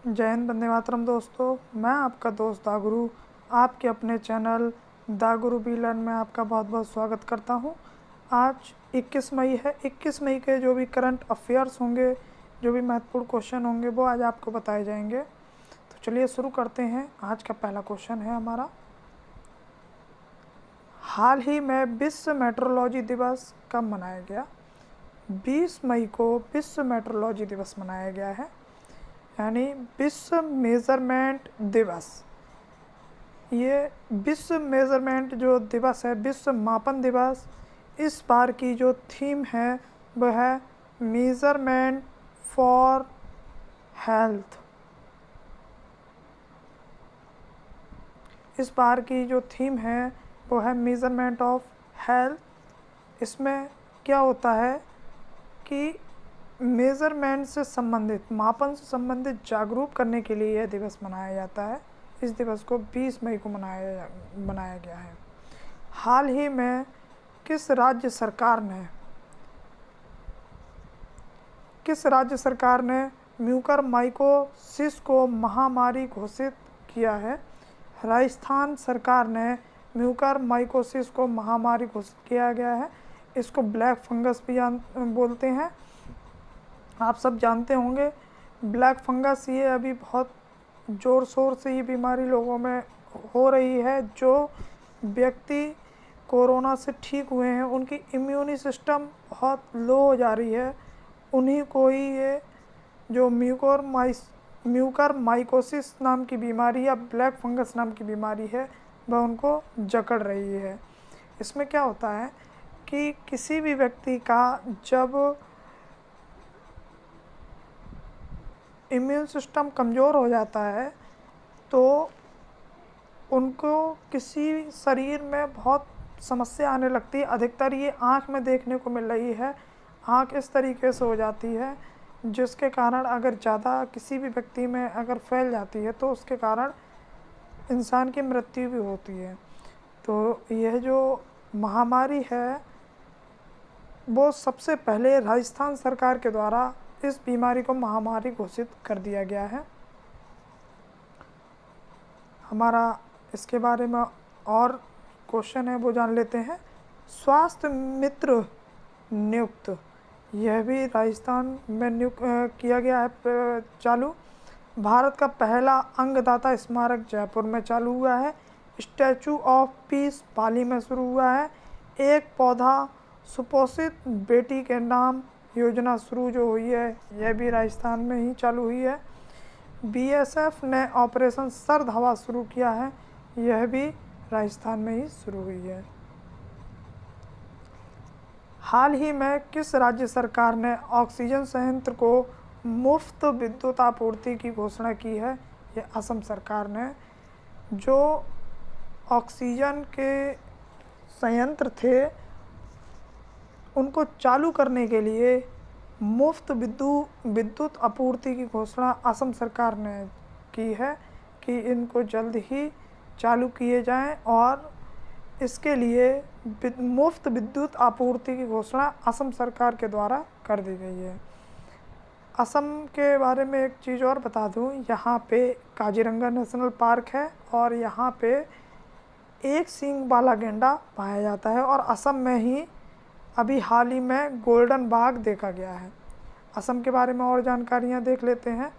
जय हिंद, वंदे मातरम दोस्तों। मैं आपका दोस्त दागुरु आपके अपने चैनल दागुरु बी लर्न में आपका बहुत बहुत स्वागत करता हूं। आज 21 मई है। 21 मई के जो भी करंट अफेयर्स होंगे, जो भी महत्वपूर्ण क्वेश्चन होंगे, वो आज आपको बताए जाएंगे। तो चलिए शुरू करते हैं। आज का पहला क्वेश्चन है हमारा, हाल ही में विश्व मेट्रोलॉजी दिवस कब मनाया गया? 20 मई को विश्व मेट्रोलॉजी दिवस मनाया गया है, यानी विश्व मेज़रमेंट दिवस। ये विश्व मेज़रमेंट जो दिवस है, विश्व मापन दिवस, इस बार की जो थीम है वह है मेज़रमेंट फॉर हेल्थ। इस बार की जो थीम है वो है मेज़रमेंट ऑफ हेल्थ। इसमें क्या होता है कि मेज़रमेंट से संबंधित, मापन से संबंधित जागरूक करने के लिए यह दिवस मनाया जाता है। इस दिवस को 20 मई को मनाया गया है। हाल ही में किस राज्य सरकार ने म्यूकरमाइकोसिस को महामारी घोषित किया है? राजस्थान सरकार ने म्यूकरमाइकोसिस को महामारी घोषित किया गया है। इसको ब्लैक फंगस भी बोलते हैं। आप सब जानते होंगे ब्लैक फंगस, ये अभी बहुत ज़ोर शोर से ये बीमारी लोगों में हो रही है। जो व्यक्ति कोरोना से ठीक हुए हैं उनकी इम्यूनी सिस्टम बहुत लो हो जा रही है, उन्हीं को ही ये जो म्यूकरमाइकोसिस नाम की बीमारी या ब्लैक फंगस नाम की बीमारी है वह उनको जकड़ रही है। इसमें क्या होता है कि किसी भी व्यक्ति का जब इम्यून सिस्टम कमज़ोर हो जाता है तो उनको किसी शरीर में बहुत समस्या आने लगती है। अधिकतर ये आँख में देखने को मिल रही है। आँख इस तरीके से हो जाती है जिसके कारण अगर ज़्यादा किसी भी व्यक्ति में अगर फैल जाती है तो उसके कारण इंसान की मृत्यु भी होती है। तो यह जो महामारी है वो सबसे पहले राजस्थान सरकार के द्वारा इस बीमारी को महामारी घोषित कर दिया गया है। हमारा इसके बारे में और क्वेश्चन है वो जान लेते हैं। स्वास्थ्य मित्र नियुक्त, यह भी राजस्थान में नियुक्त किया गया है चालू। भारत का पहला अंगदाता स्मारक जयपुर में चालू हुआ है। स्टैचू ऑफ पीस पाली में शुरू हुआ है। एक पौधा सुपोषित बेटी के नाम योजना शुरू जो हुई है यह भी राजस्थान में ही चालू हुई है। बीएसएफ ने ऑपरेशन सर्द हवा शुरू किया है, यह भी राजस्थान में ही शुरू हुई है। हाल ही में किस राज्य सरकार ने ऑक्सीजन संयंत्र को मुफ्त विद्युत आपूर्ति की घोषणा की है? यह असम सरकार ने। जो ऑक्सीजन के संयंत्र थे उनको चालू करने के लिए मुफ्त विद्युत आपूर्ति की घोषणा असम सरकार ने की है कि इनको जल्द ही चालू किए जाएं, और इसके लिए मुफ्त विद्युत आपूर्ति की घोषणा असम सरकार के द्वारा कर दी गई है। असम के बारे में एक चीज़ और बता दूं, यहाँ पे काजीरंगा नेशनल पार्क है और यहाँ पे एक सींग वाला गेंडा पाया जाता है, और असम में ही अभी हाल ही में गोल्डन बाघ देखा गया है। असम के बारे में और जानकारियाँ देख लेते हैं।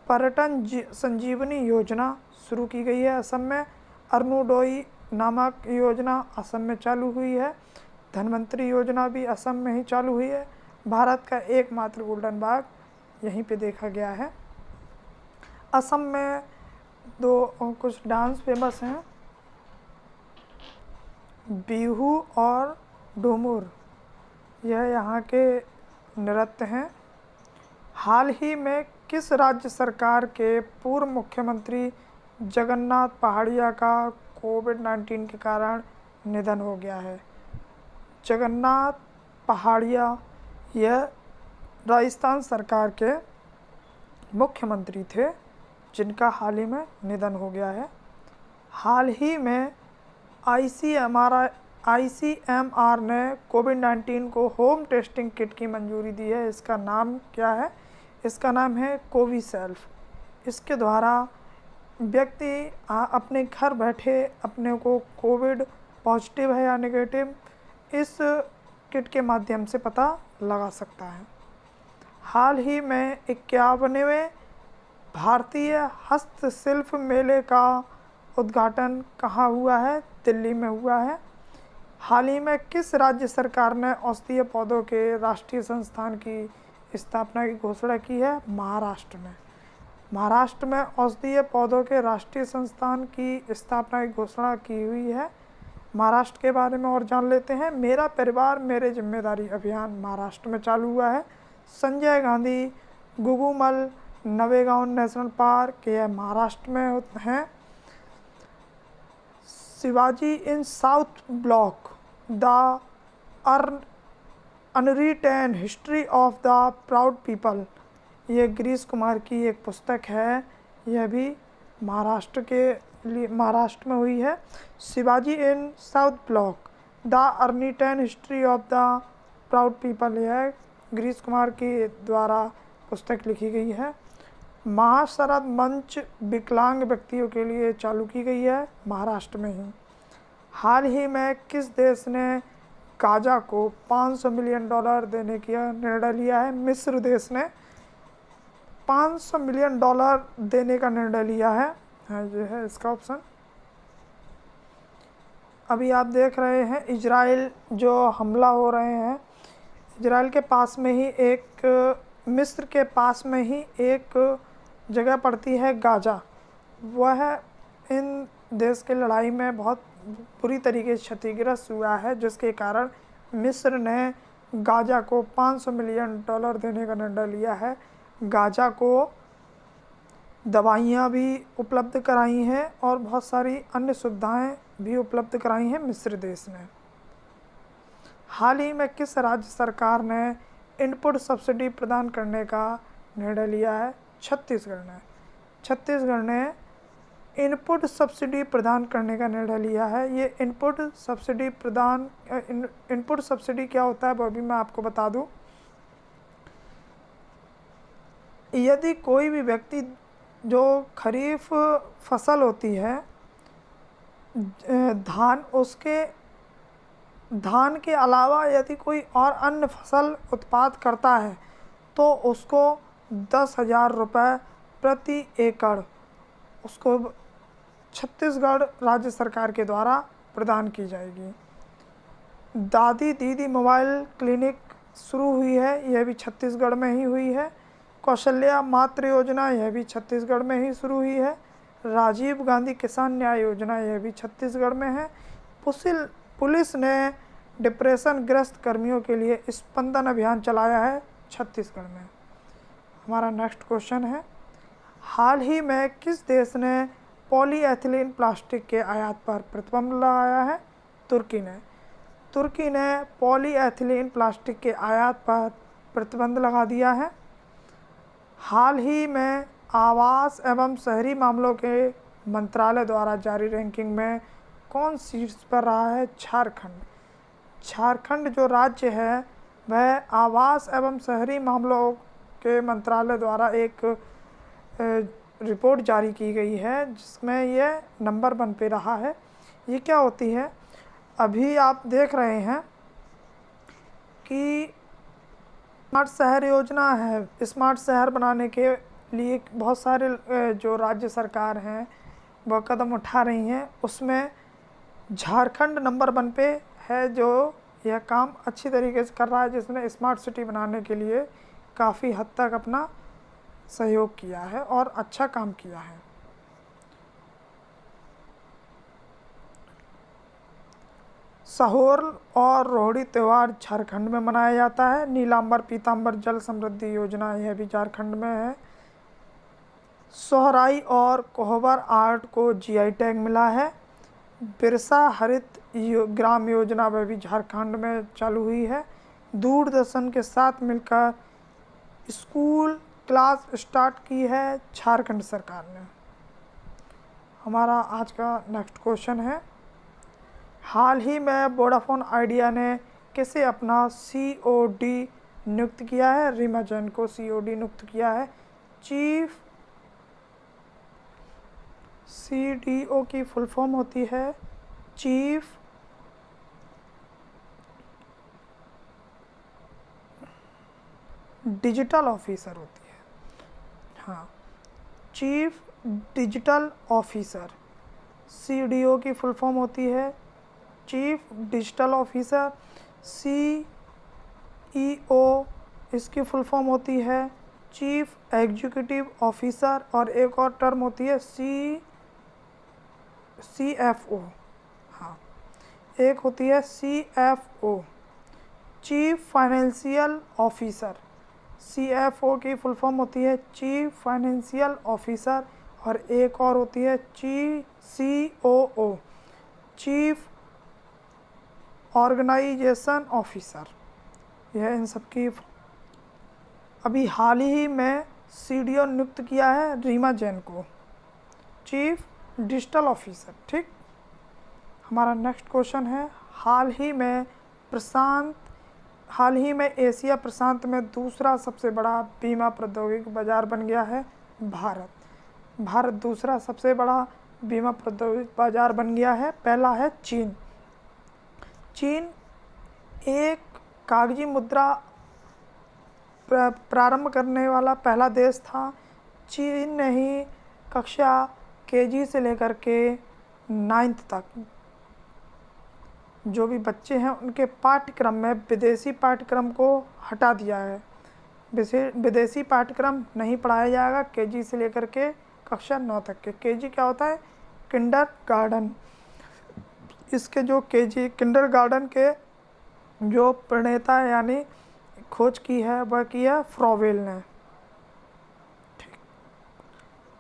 पर्यटन संजीवनी योजना शुरू की गई है असम में। अरुणोदय नामक योजना असम में चालू हुई है। धनवंतरी योजना भी असम में ही चालू हुई है। भारत का एकमात्र गोल्डन बाघ यहीं पे देखा गया है। असम में कुछ डांस फेमस हैं, बिहू और डूमुर, यह यहाँ के नृत्य हैं। हाल ही में किस राज्य सरकार के पूर्व मुख्यमंत्री जगन्नाथ पहाड़िया का कोविड-19 के कारण निधन हो गया है? जगन्नाथ पहाड़िया यह राजस्थान सरकार के मुख्यमंत्री थे जिनका हाल ही में निधन हो गया है। हाल ही में आईसीएमआर ने कोविड-19 को होम टेस्टिंग किट की मंजूरी दी है। इसका नाम क्या है? इसका नाम है कोविसेल्फ। इसके द्वारा व्यक्ति अपने घर बैठे अपने को कोविड पॉजिटिव है या नेगेटिव इस किट के माध्यम से पता लगा सकता है। हाल ही में 51वें भारतीय हस्तशिल्प मेले का उद्घाटन कहाँ हुआ है? दिल्ली में हुआ है। हाल ही में किस राज्य सरकार ने औषधीय पौधों के राष्ट्रीय संस्थान की स्थापना की घोषणा की है? महाराष्ट्र में। महाराष्ट्र में औषधीय पौधों के राष्ट्रीय संस्थान की स्थापना की घोषणा की हुई है। महाराष्ट्र के बारे में और जान लेते हैं। मेरा परिवार मेरी जिम्मेदारी अभियान महाराष्ट्र में चालू हुआ है। संजय गांधी गुगुमल नवेगांव नेशनल पार्क यह महाराष्ट्र में हैं। Shivaji in South Block the unwritten history of the proud people ये गिरीश कुमार की एक पुस्तक है। यह भी महाराष्ट्र में हुई है। Shivaji in South Block the unwritten history of the proud people यह गिरीश कुमार के द्वारा पुस्तक लिखी गई है। महाशरद मंच विकलांग व्यक्तियों के लिए चालू की गई है महाराष्ट्र में ही। हाल ही में किस देश ने गाजा को $500 मिलियन देने का निर्णय लिया है? मिस्र देश ने $500 मिलियन देने का निर्णय लिया है। जो है इसका ऑप्शन। अभी आप देख रहे हैं इजराइल जो हमला हो रहे हैं। इजराइल के पास में ही मिस्र के पास में ही एक जगह पड़ती है गाजा। वह इन देश की लड़ाई में बहुत बुरी तरीके से क्षतिग्रस्त हुआ है, जिसके कारण मिस्र ने गाजा को $500 मिलियन देने का निर्णय लिया है। गाजा को दवाइयाँ भी उपलब्ध कराई हैं और बहुत सारी अन्य सुविधाएं भी उपलब्ध कराई हैं मिस्र देश ने। हाल ही में किस राज्य सरकार ने इनपुट सब्सिडी प्रदान करने का निर्णय लिया है? छत्तीसगढ़ ने इनपुट सब्सिडी प्रदान करने का निर्णय लिया है। ये इनपुट सब्सिडी क्या होता है वो भी मैं आपको बता दूं। यदि कोई भी व्यक्ति जो खरीफ फसल होती है धान के अलावा यदि कोई और अन्य फसल उत्पाद करता है तो उसको 10,000 रुपये प्रति एकड़ उसको छत्तीसगढ़ राज्य सरकार के द्वारा प्रदान की जाएगी। दादी दीदी मोबाइल क्लिनिक शुरू हुई है, यह भी छत्तीसगढ़ में ही हुई है। कौशल्या मातृ योजना यह भी छत्तीसगढ़ में ही शुरू हुई है। राजीव गांधी किसान न्याय योजना यह भी छत्तीसगढ़ में है। पुलिस ने डिप्रेशन ग्रस्त कर्मियों के लिए स्पंदन अभियान चलाया है छत्तीसगढ़ में। हमारा नेक्स्ट क्वेश्चन है, हाल ही में किस देश ने पॉलीएथिलीन प्लास्टिक के आयात पर प्रतिबंध लगाया है? तुर्की ने पॉलीएथिलीन प्लास्टिक के आयात पर प्रतिबंध लगा दिया है। हाल ही में आवास एवं शहरी मामलों के मंत्रालय द्वारा जारी रैंकिंग में कौन शीर्ष पर रहा है? झारखंड जो राज्य है वह आवास एवं शहरी मामलों के मंत्रालय द्वारा एक रिपोर्ट जारी की गई है जिसमें यह नंबर 1 पे रहा है। ये क्या होती है? अभी आप देख रहे हैं कि स्मार्ट शहर योजना है। स्मार्ट शहर बनाने के लिए बहुत सारे जो राज्य सरकार हैं वह कदम उठा रही हैं। उसमें झारखंड नंबर 1 पे है जो यह काम अच्छी तरीके से कर रहा है, जिसने स्मार्ट सिटी बनाने के लिए काफ़ी हद तक अपना सहयोग किया है और अच्छा काम किया है। सहोर और रोहड़ी त्यौहार झारखंड में मनाया जाता है। नीलांबर पीतांबर जल समृद्धि योजना यह भी झारखंड में है। सोहराई और कोहबर आर्ट को जीआई टैग मिला है। बिरसा हरित ग्राम योजना वह भी झारखंड में चालू हुई है। दूरदर्शन के साथ मिलकर स्कूल क्लास स्टार्ट की है झारखंड सरकार ने। हमारा आज का नेक्स्ट क्वेश्चन है, हाल ही में वोडाफोन आइडिया ने किसे अपना COD नियुक्त किया है? रीमा जैन को COD नियुक्त किया है। चीफ CDO की फुल फॉर्म होती है चीफ डिजिटल ऑफिसर होती है। हाँ, चीफ डिजिटल ऑफिसर। CDO की फुल फॉर्म होती है चीफ डिजिटल ऑफिसर। CEO इसकी फुल फॉर्म होती है चीफ एग्जीक्यूटिव ऑफिसर। और एक और टर्म होती है CFO। हाँ, एक होती है CFO chief financial officer. CFO की फुल फॉर्म होती है चीफ फाइनेंशियल ऑफिसर। और एक और होती है COO चीफ ऑर्गेनाइजेशन ऑफिसर। यह इन सब की। अभी हाल ही में CDO नियुक्त किया है रीमा जैन को चीफ डिजिटल ऑफिसर। ठीक, हमारा नेक्स्ट क्वेश्चन है हाल ही में एशिया प्रशांत में दूसरा सबसे बड़ा बीमा प्रौद्योगिकी बाजार बन गया है भारत दूसरा सबसे बड़ा बीमा प्रौद्योगिकी बाजार बन गया है। पहला है चीन एक कागजी मुद्रा प्रारंभ करने वाला पहला देश था। चीन ने ही कक्षा KG से लेकर के 9th तक जो भी बच्चे हैं उनके पाठ्यक्रम में विदेशी पाठ्यक्रम को हटा दिया है। विदेशी पाठ्यक्रम नहीं पढ़ाया जाएगा KG से लेकर के कक्षा 9 तक के। KG क्या होता है? किंडरगार्टन। इसके जो KG किंडरगार्टन के जो प्रणेता है यानी खोज की है वह की है फ्रॉवेल ने। ठीक,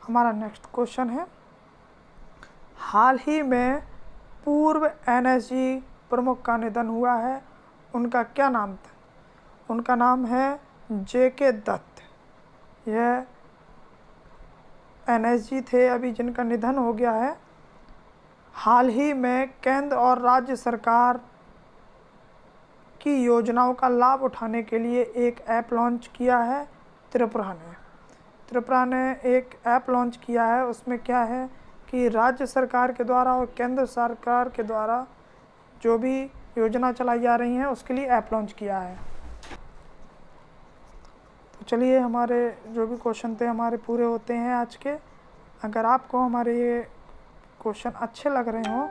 हमारा नेक्स्ट क्वेश्चन है हाल ही में पूर्व NSG प्रमुख का निधन हुआ है, उनका क्या नाम था? उनका नाम है JK दत्त। यह NSG थे अभी जिनका निधन हो गया है। हाल ही में केंद्र और राज्य सरकार की योजनाओं का लाभ उठाने के लिए एक ऐप लॉन्च किया है त्रिपुरा ने एक ऐप लॉन्च किया है। उसमें क्या है कि राज्य सरकार के द्वारा और केंद्र सरकार के द्वारा जो भी योजना चलाई जा रही हैं उसके लिए ऐप लॉन्च किया है। तो चलिए, हमारे जो भी क्वेश्चन थे हमारे पूरे होते हैं आज के। अगर आपको हमारे ये क्वेश्चन अच्छे लग रहे हों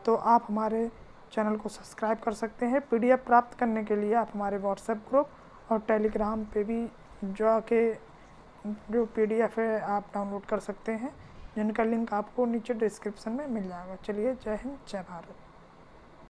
तो आप हमारे चैनल को सब्सक्राइब कर सकते हैं। PDF प्राप्त करने के लिए आप हमारे WhatsApp ग्रुप और टेलीग्राम पे भी जाके जो PDF है आप डाउनलोड कर सकते हैं, जिनका लिंक आपको नीचे डिस्क्रिप्शन में मिल जाएगा। चलिए, जय हिंद, जय भारत।